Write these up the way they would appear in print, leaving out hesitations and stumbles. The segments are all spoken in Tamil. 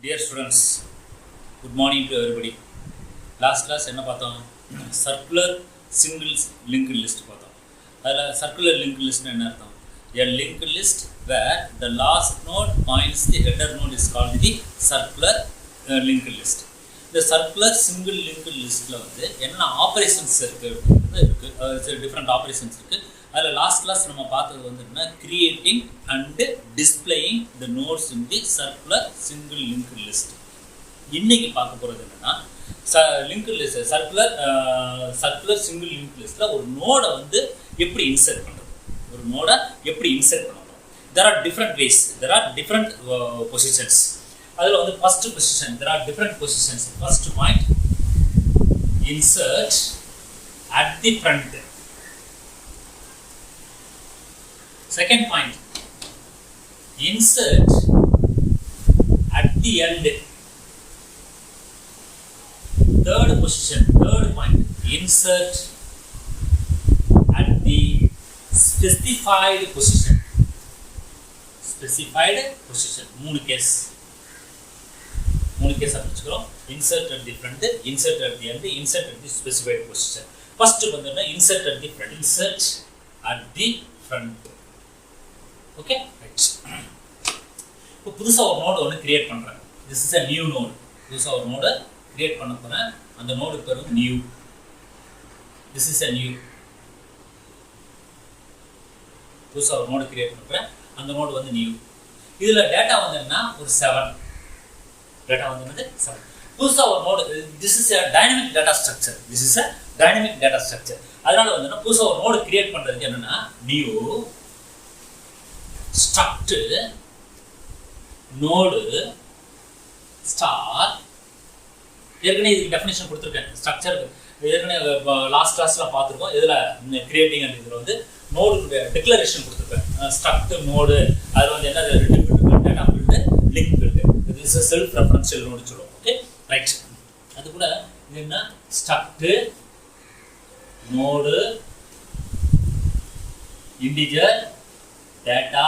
Dear students, good morning to everybody. Last class என்ன பார்த்தோம்? Circular single linked list பார்த்தோம். அதில் circular linked list என்ன அர்த்தம்? A linked list where the last node points the header node is called the circular linked list. இந்த circular single linked listல வந்து என்ன ஆபரேஷன்ஸ் இருக்கு different operations இருக்கு. அதில் லாஸ்ட் கிளாஸ் நம்ம பார்த்தது வந்து என்ன, creating and displaying the notes in the circular single link list. இன்னைக்கு பார்க்க போகிறது என்னன்னா, link list circular single link லிஸ்ட்டில் ஒரு நோடை வந்து எப்படி இன்சர்ட் பண்ணுறது, ஒரு நோடை எப்படி இன்சர்ட் பண்ணணும். There are different ways, there are different positions. அதில் வந்து first position, there are different positions. First point, insert at the front. Second point, insert at the end. Third position, third point, insert at the specified position. Specified position. மூணு case அப்படிச்சுக்கிறோம். Insert at the front, insert at the end, insert at the specified position. First வந்து insert at the front. Insert at the front. Okay, right. இப்போ புதுசாக ஒரு நோடு ஒன்று கிரியேட் பண்ணுறேன். This is a new node. புதுசாக ஒரு நோடை கிரியேட் பண்ண போகிறேன். அந்த நோடு பேர் new. This is a new. புதுசாக ஒரு நோடு கிரியேட் பண்ணுறேன். அந்த நோடு வந்து நியூ. இதில் டேட்டா வந்து என்ன, ஒரு 7. டேட்டா வந்து என்னது, 7. புதுசாக ஒரு node, this is a dynamic data structure. This is a dynamic data structure. அதனால வந்து என்ன, புதுசாக ஒரு நோடு கிரியேட் பண்ணுறதுக்கு என்னென்னா, நியூ struct node star. ஏற்கனவே இதுக்கு டெஃபினேஷன் கொடுத்துருக்கேன். ஸ்ட்ரக்சர் ஏற்கனவே லாஸ்ட் கிளாஸ்ல பார்த்துருக்கோம். இதில் கிரியேட்டிங் அண்ட் இதில் வந்து நோடு டிக்ளரேஷன் கொடுத்துருக்கேன். ஸ்ட்ரக்ட் நோடு, அது வந்து என்ன, டேட்டா ஃபீல்டு, லிங்க் ஃபீல்டு. இது இஸ் செல்ஃப் ரெஃபரன்ஷியல் நோடு சொல்லுவோம். Okay, right. அது கூட இது என்ன, struct node integer data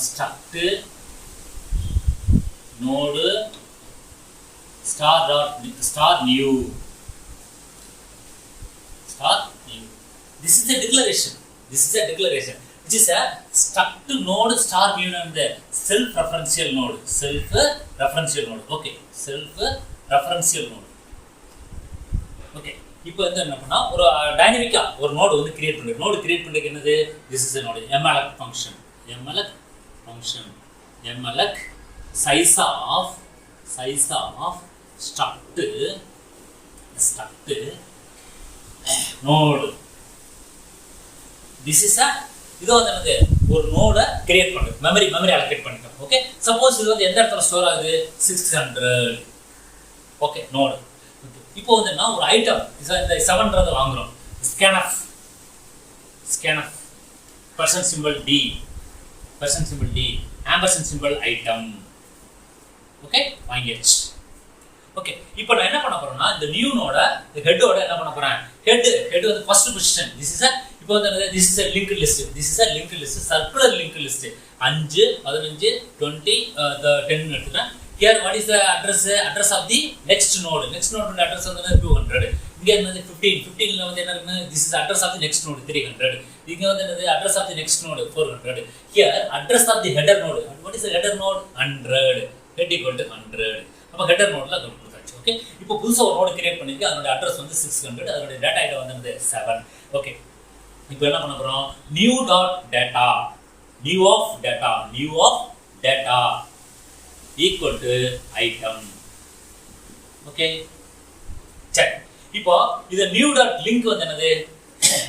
struct node star new. This is a declaration. Which is a struct node star new and the self referential node. Okay, self referential node. Okay, இப்போ வந்து என்ன பண்ணா, ஒரு டைனமிக்கா ஒரு நோடு வந்து கிரியேட் பண்ணுறது. நோடு கிரியேட் பண்ணுறதுக்கு என்னது, this is node mlk function. mlk size of struct node. This is இது வந்து என்னது, ஒரு நோடை கிரியேட் பண்ணுறது, மெமரி அலோகேட் பண்ணிட்டோம். ஓகே, சப்போஸ் இது வந்து எந்த இடத்துல ஸ்டோர் ஆகுது, 600. Okay, node. இப்போ வந்து என்ன, ஒரு ஐட்டம் இந்த 7 வாங்குறோம். Scanf percent simple d ampersand simple item. Okay, வாங்கியாச்சு. ஓகே, இப்போ நான் என்ன பண்ண போறேன்னா, இந்த நியூனோட ஹெட்டோட என்ன பண்ண போறேன், ஹெட் வந்து ஃபர்ஸ்ட் பொசிஷன். திஸ் இஸ் இப்போ வந்து this is link list, circular link list. 5 15 20 10 எடுத்துட்டேன். Here what is the address of the next node address வந்து 200. இங்க என்னது 15 ல வந்து என்ன இருக்கு, this is address of the next node 300. இங்க வந்து என்னது, address of the next node 400. Here address of the header node, what is the header node, 100. head equal to 100. அப்ப header nodeல அது கொடுத்தாச்சு. ஓகே, இப்போ புதுசா ஒரு நோட் கிரியேட் பண்ணிருக்கு. அதோட அட்ரஸ் வந்து 600. அதோட டேட்டா ஐட்டம் வந்து என்னது, 7. ஓகே, இப்போ என்ன பண்ணப் போறோம், new of data equal to item. Okay, check. இப்போ இது நியூ டாட் லிங்க் வந்து என்னது,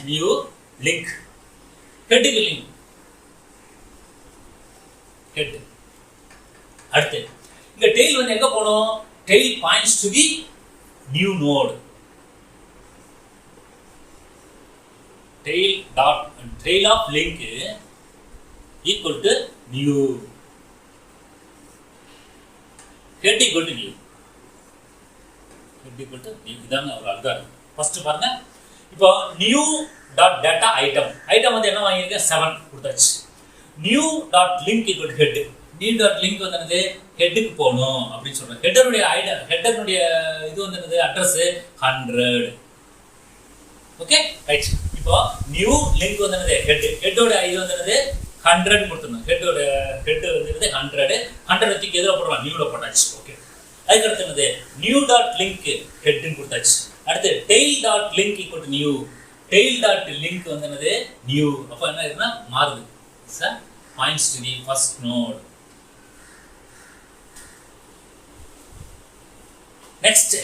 நியூ லிங்க். ஹெட்டுக்கு லிங்க், ஹெட். அடுத்து இங்க டெயில் வந்து எங்க போணும், tail points to the new node. Tail of link equal to new. head equal to new. இதாங்க ஒரு அல்காரிதம். ஃபர்ஸ்ட் பாருங்க, இப்போ நியூ டாட் டேட்டா ஐட்டம் வந்து என்ன வாங்கியிருக்கேன், 7 கொடுத்தாச்சு. New dot link equal to head. New dot link வந்து என்னது, ஹெட்டுக்கு போகணும் அப்படின்னு சொல்றேன். ஹெட்டருடைய ஹெட்டருடைய இது வந்து என்னது அட்ரஸ் 100. Okay right. இப்போ நியூ லிங்க் வந்து என்னது ஹெட்டோட இது வந்து என்னது 100 கொடுத்துருந்தோம். ஹெட்டோட ஹெட் வந்து 100 தூக்கி எதில் போடுறோம், நியூல போட்டாச்சு. ஓகே, அதுக்கு அடுத்து என்னது நியூ டாட் லிங்க் ஹெட்னு கொடுத்தாச்சு. அடுத்து tail dot link equal to new. Tail dot link வந்து என்னது நியூ. அப்போ என்ன இருக்குன்னா மாறுது. Sir points to the first node. Next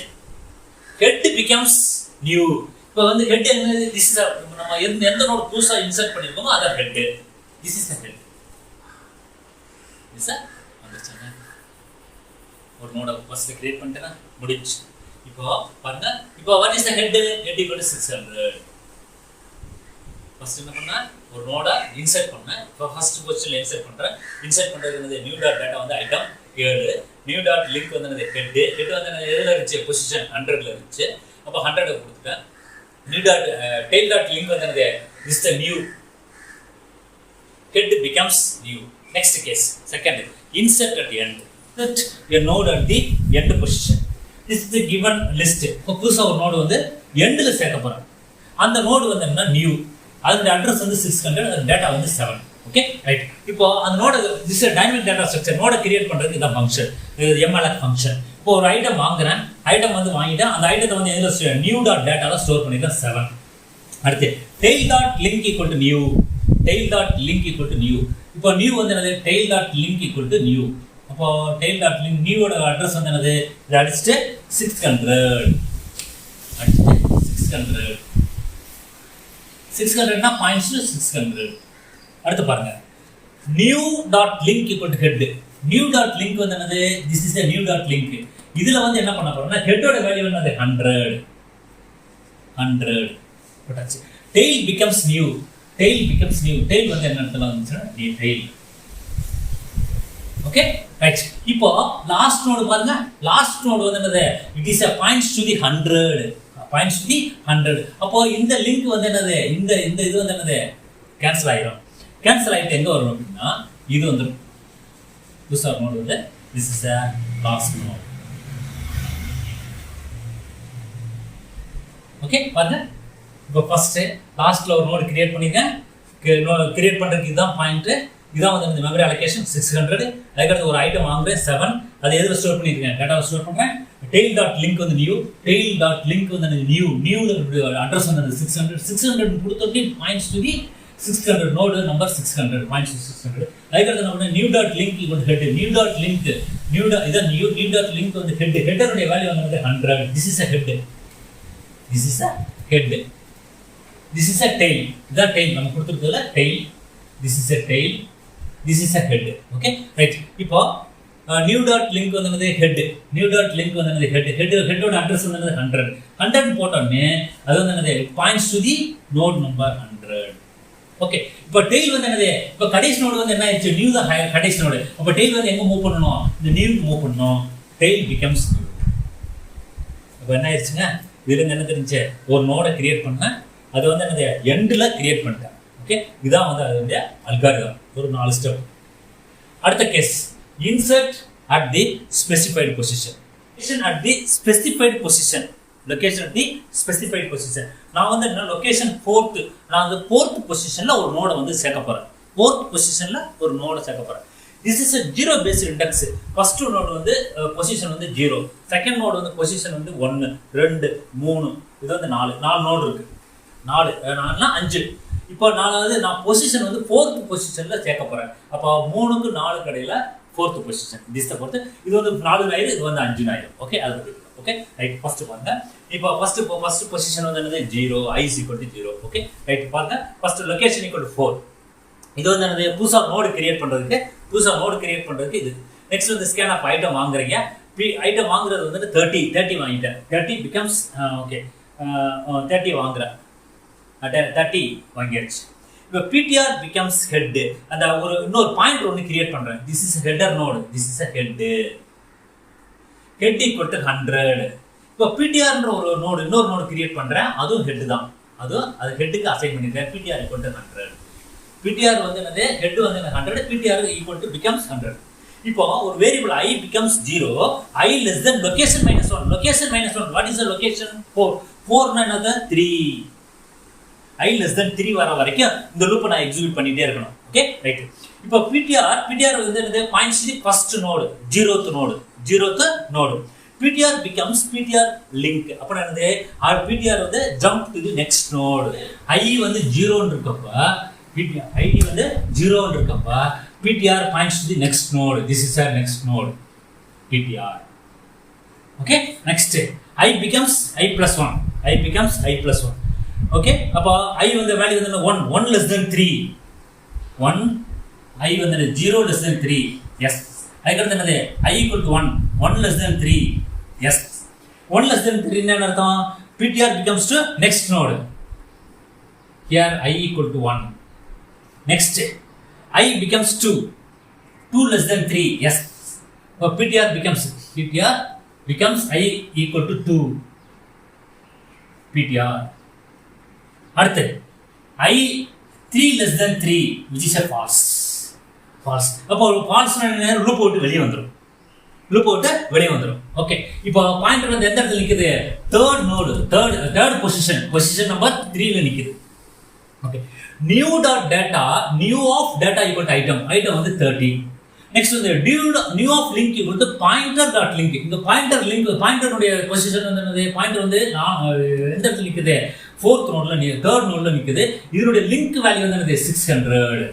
head becomes new. இப்போ வந்து ஹெட் என்னது, திஸ் இஸ் நம்ம எந்த நோட் புதுசா இன்சர்ட் பண்ணிருக்கோமோ அதான் head. This is the head. Sir வந்துருச்சாங்க. ஒரு நோட ஃபர்ஸ்ட் கிரியேட் பண்ணிட்டேன்னா முடிஞ்சு. இப்போ பாருங்க, இப்போ what is the head? Head equal to 600. First என்ன பண்ணா ஒரு நோட இன்சர்ட் பண்ணேன். இப்போ ஃபர்ஸ்ட் பொசிஷன்ல இன்சர்ட் பண்றேன். இன்சர்ட் பண்றது என்னது நியூ டாட் டேட்டா வந்து ஐட்டம் 7. நியூ டாட் லிங்க் வந்து என்னது ஹெட் வந்து எதுல இருந்துச்சு, பொசிஷன் 100ல இருந்துச்சு. அப்போ 100 கொடுத்துட்டேன். New dot tail dot link வந்து என்னது is the new. Head becomes new. Next case, second, insert at the end. Insert a node at the end position. This is the given list. இப்போ புதுசா ஒரு நோடு வந்து எண்ட்ல சேர்க்க போறேன். அந்த நோடு வந்து என்ன நியூ. அதோட அட்ரஸ் வந்து 600, அந்த டேட்டா வந்து 7. Okay right. இப்போ அந்த நோட திஸ் டைனமிக் டேட்டா ஸ்ட்ரக்சர் நோட கிரியேட் பண்றதுக்கு இந்த ஃபங்க்ஷன், இது mlf ஃபங்க்ஷன். இப்போ ஒரு ஐட்டம் வாங்குறேன், ஐட்டம் வந்து வாங்கிட்டேன், அந்த ஐட்டத்தை வந்து எதுல நியூ டாட் டேட்டால ஸ்டோர் பண்ணிட்டேன் 7. அடுத்து tail dot link equal to new. Tail dot link equal to new. இப்போ நியூ வந்து என்னது tail dot link equal to new. அப்போ டெய்ல் டாட் லிங்க் நியூவோட அட்ரஸ் வந்து என்னது, இது அடிச்சுட்டு 600. அடிச்சுட்டு 600. 600னா பாயிண்ட்ஸ் 600. அடுத்து பாருங்க, new dot link equal to head. New dot link வந்து என்னது, this is a new dot link. இதுல வந்து என்ன பண்ண போறோம்னா ஹெட்டோட வேல்யூ என்னது 100. போட்டாச்சு. Tail becomes new. Tail becomes new. Tail வந்து என்ன அர்த்தம் வந்துச்சுன்னா டெய்ல். Okay right. இப்போ லாஸ்ட் நோடு பாருங்க. லாஸ்ட் நோடு வந்து என்னது, it is a points to the 100. points to the 100. அப்போ இந்த லிங்க் வந்து என்னது, இந்த இது வந்து என்னது கேன்சல் ஆயிடும். கேன்சல் ஆயிட்டு எங்க வரும் அப்படின்னா இது வந்துடும். புதுசா நோடு வந்து this is a last node. Okay பாருங்க, இப்போ ஃபர்ஸ்ட் லாஸ்ட்ல ஒரு நோட் கிரியேட் பண்ணிருக்கேன். கிரியேட் பண்றதுக்கு இதுதான் பாயிண்ட். இதான் வந்து இந்த மெமரி அலோகேஷன் 600. அதுக்கடுத்து ஒரு ஐட்டம் வாங்குறேன் 7. அதை எதுல ஸ்டோர் பண்ணிருக்கேன், டேட்டாவை ஸ்டோர் பண்றேன். டெய்ல் டாட் லிங்க் வந்து நியூ. டெய்ல் டாட் லிங்க் வந்து நியூ. நியூல அட்ரஸ் வந்து 600. 600 கொடுத்தோடனே points to the 600 node number 600 points to 600. அதுக்கடுத்து நம்ம new dot link equal to head. New dot link இதான் நியூ டாட் லிங்க் வந்து ஹெட். ஹெட்டருடைய வேல்யூ வந்து 100. This is a head. This is a head. This is a tail. இதான் tail நம்ம கொடுத்திருக்கிறதுல tail. This is a tail. This is a head. Okay right. இப்போ நியூ டாட் லிங்க் வந்து என்னது ஹெட். நியூ டாட் லிங்க் வந்து என்னது ஹெட். ஹெட்டோட அட்ரஸ் வந்து என்னது 100. 100 போட்டோம்னே அது வந்து என்னது points to the node number 100. Okay, இப்போ டெய்ல் வந்து என்னது, இப்போ கடைசி நோடு வந்து என்ன ஆயிடுச்சு, நியூ தான் கடைசி நோடு. அப்போ டெய்ல் வந்து எங்க மூவ் பண்ணணும், இந்த நியூக்கு மூவ் பண்ணணும். Tail becomes new. இப்போ என்ன ஆயிடுச்சுங்க, இதுல என்ன தெரிஞ்சு ஒரு நோடை கிரியேட் பண்ணேன், அது வந்து என்னது எண்ட்ல கிரியேட் பண்ணிட்டேன். ஓகே, இதான் வந்து அதனுடைய அல்காரிதம். ஒரு 4 ஸ்டெப். அடுத்த case, insert at the specified position. At the specified position. Location at the specified position. நான் வந்து என்ன லொகேஷன் 4th, நான் அந்த 4th பொசிஷன்ல ஒரு நோடை வந்து சேர்க்க போறேன். 4th பொசிஷன்ல ஒரு நோடை சேர்க்க போறேன். This is a zero based index. First node வந்து பொசிஷன் வந்து 0, செகண்ட் நோடு வந்து பொசிஷன் வந்து 1 2 3, இது வந்து 4 நோடு இருக்கு. 4 5. இப்போ நான் பொசிஷன் வந்து 4th பொசிஷன்ல சேர்க்க போறேன். அப்போ 3க்கு 4 கடையில 4th பொசிஷன். திஸ் பொறுத்து இது வந்து 4 ஆயிடும், இது வந்து 5 ஆயிடும். ஓகே, அது பத்தி ஓகே ரைட். ஃபர்ஸ்ட் பாருங்க, இப்போ ஃபர்ஸ்ட் பொசிஷன் வந்து என்னது 0, i is equal to 0. Okay right. பாருங்க, ஃபர்ஸ்ட் லொகேஷன் equal to 4. இது வந்து என்னது புதுசா நோடு கிரியேட் பண்றதுக்கு இது. நெக்ஸ்ட் வந்து ஸ்கேன் ஆஃப் ஐட்டம் வாங்குறீங்க. ஐட்டம் வாங்குறது வந்து 30 வாங்கிட்டேன். 30 becomes ஓகே 30 வாங்குறேன். 30 வாங்கியாச்சு. இப்போ PTR becomes head. அந்த ஒரு இன்னொரு பாயிண்ட் ஒன்று கிரியேட் பண்றேன். This is header node. This is a head. head equal to 100. இப்போ PTRன்ற ஒரு நோடு, இன்னொரு நோடு கிரியேட் பண்றேன், அதுவும் ஹெட் தான். அது ஹெட்டுக்கு அசைன் பண்ணிருக்கேன். PTR equal to 100. PTR வந்து என்னது, ஹெட் வந்து 100, PTR equal to becomes 100. இப்போ ஒரு variable I becomes 0, I less than location minus 1. Location minus 1, what is the location? 4. 4 னா என்னது? 3. I less than 3 வர வரைக்கும் இந்த லூப்பை நான் எக்ஸிக்யூட் பண்ணிட்டே இருக்கணும். Okay right. இப்போ PTR வந்து என்னது? Points the first node, 0th node. PTR becomes PTR link. அப்ப என்னது? PTR வந்து jump to the next node. I வந்து 0 ன்னு இருக்கப்ப PTR ID வந்து 0 ன்னு இருக்கப்ப PTR points to the next node. This is our next node. PTR. Okay? Next. I becomes I plus 1. Okay? அப்ப I வந்து வேல்யூ வந்து 1 less than 3. 1 I வந்து 0 less than 3. Yes. அதுக்கு என்னது? I equal to 1 less than 3. Yes. 1 less than 3 என்ன அர்த்தம்? PTR becomes to next node. Here I equal to 1. Next, I becomes 2. 2 less than 3. Yes. So PTR becomes I equal to 2. PTR. அடுத்து I 3 less than 3, which is a false. அப்போ ஒரு false லூப் விட்டு வெளியே வந்துரும். ஓகே. இப்போ பாயிண்டர் வந்து எந்த இடத்துல நிக்குது? Third node, third position number 3 ல நிக்குது. Okay. new of data equal to item வந்து 30. next வந்து new of link equal to pointer.link. இந்த pointer உடைய பொசிஷன் வந்து என்னது? பாயிண்டர் வந்து எந்த இடத்துல நிக்குது? 4th நோட்ல third நோட்ல நிக்குது. இதனுடைய லிங்க் வேல்யூ வந்து என்னது? 600.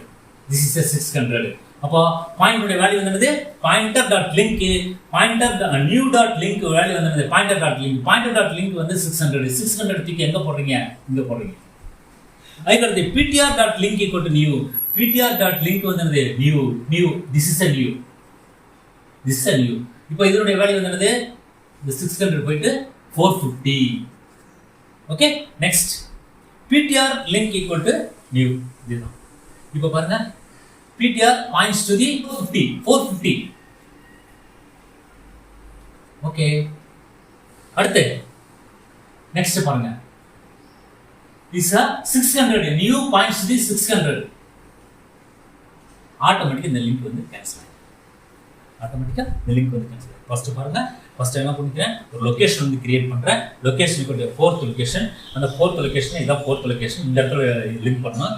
this is a 600. அப்போ பாயிண்டருடைய வேல்யூ வந்து என்னது? pointer.link new.link வேல்யூ வந்து என்னது? pointer.link வந்து 600 தூக்கி எங்க போடுறீங்க? இங்க போடுறீங்க. அதுக்கு PTR.link equal to new. PTR.link வந்து என்னது? new. This is a new. இப்போ இதனுடைய வேல்யூ வந்து என்னது? இந்த 600 போயிட்டு 450. Okay. Next PTR.link equal to new. இதுதான். இப்போ பாருங்க, PTR points to the 450. Okay. அடுத்து நெக்ஸ்ட் பாருங்க, is a 600. new points to the 600. ஆட்டோமேட்டிக்கா இந்த லிங்க் வந்து கேன்சல் ஆயிடும். ஃபர்ஸ்ட் பாருங்க, ஃபர்ஸ்ட் என்ன பண்ணிக்கிறேன்? ஒரு லொகேஷன் வந்து கிரியேட் பண்றேன். Location equal to 4th location. அந்த 4th லொகேஷன் இதான் 4th லொகேஷன். இந்த இடத்துல லிங்க் பண்ணனும்.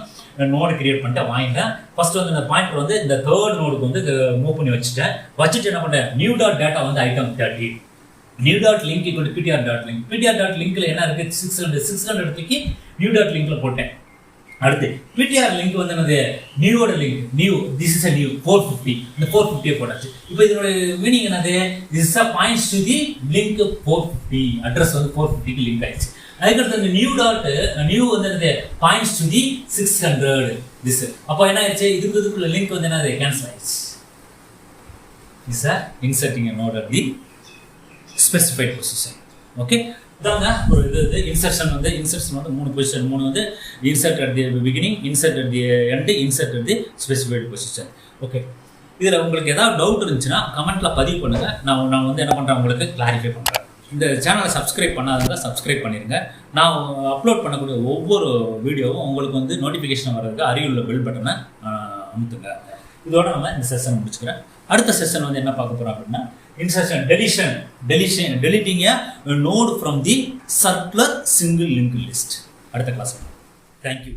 நோட் கிரியேட் பண்ணிட்டு வாங்கிட்டேன். ஃபர்ஸ்ட் வந்து இந்த பாயிண்டர் வந்து இந்த தேர்ட் நோடுக்கு வந்து மூவ் பண்ணி வச்சுட்டு என்ன பண்ணேன்? new.data வந்து item 30. new.link equal to PTR.link. PTR.linkல என்ன இருக்கு? 600 தூக்கி new.linkல போட்டேன். அடுத்து PTR.link வந்து என்னது? நியூவோட link. this is a new 450. இந்த 450 போட்டாச்சு. இப்போ இதோட மீனிங் என்னது? this is a points to the link 450. Address வந்து 450 க்கு லிங்க் ஆயிடுச்சு. அதுக்கு அடுத்து இந்த new வந்து என்னது? points to the 600. this அப்போ என்ன ஆயிடுச்சு? இதுக்குள்ள லிங்க் வந்து என்னது? கேன்சல் ஆயிடுச்சு. this is inserting a node at the specified position. Okay. இதாங்க ஒரு இது இன்சர்ஷன் வந்து மூணு பொசிஷன். வந்து insert at the beginning, insert at the end, insert at the specified position. Okay. இதில் உங்களுக்கு ஏதாவது டவுட் இருந்துச்சுன்னா கமெண்ட்ல பதிவு பண்ணுங்க. நான் வந்து என்ன பண்ணுறேன், உங்களுக்கு கிளாரிஃபை பண்ணுறேன். இந்த சேனலை சப்ஸ்கிரைப் பண்ணாதவங்க சப்ஸ்கிரைப் பண்ணிடுங்க. நான் அப்லோட் பண்ணக்கூடிய ஒவ்வொரு வீடியோவும் உங்களுக்கு வந்து நோட்டிஃபிகேஷன் வர்றதுக்கு அருகிலுள்ள பெல் பட்டனை அமுத்துங்க. இதோட நம்ம இந்த செஷன் முடிச்சுக்கிறேன். அடுத்த செஷன் வந்து என்ன பார்க்க போகிறோம் அப்படின்னா, insertion, deleting a node from the circular single linked list. அடுத்த கிளாஸ். Thank you.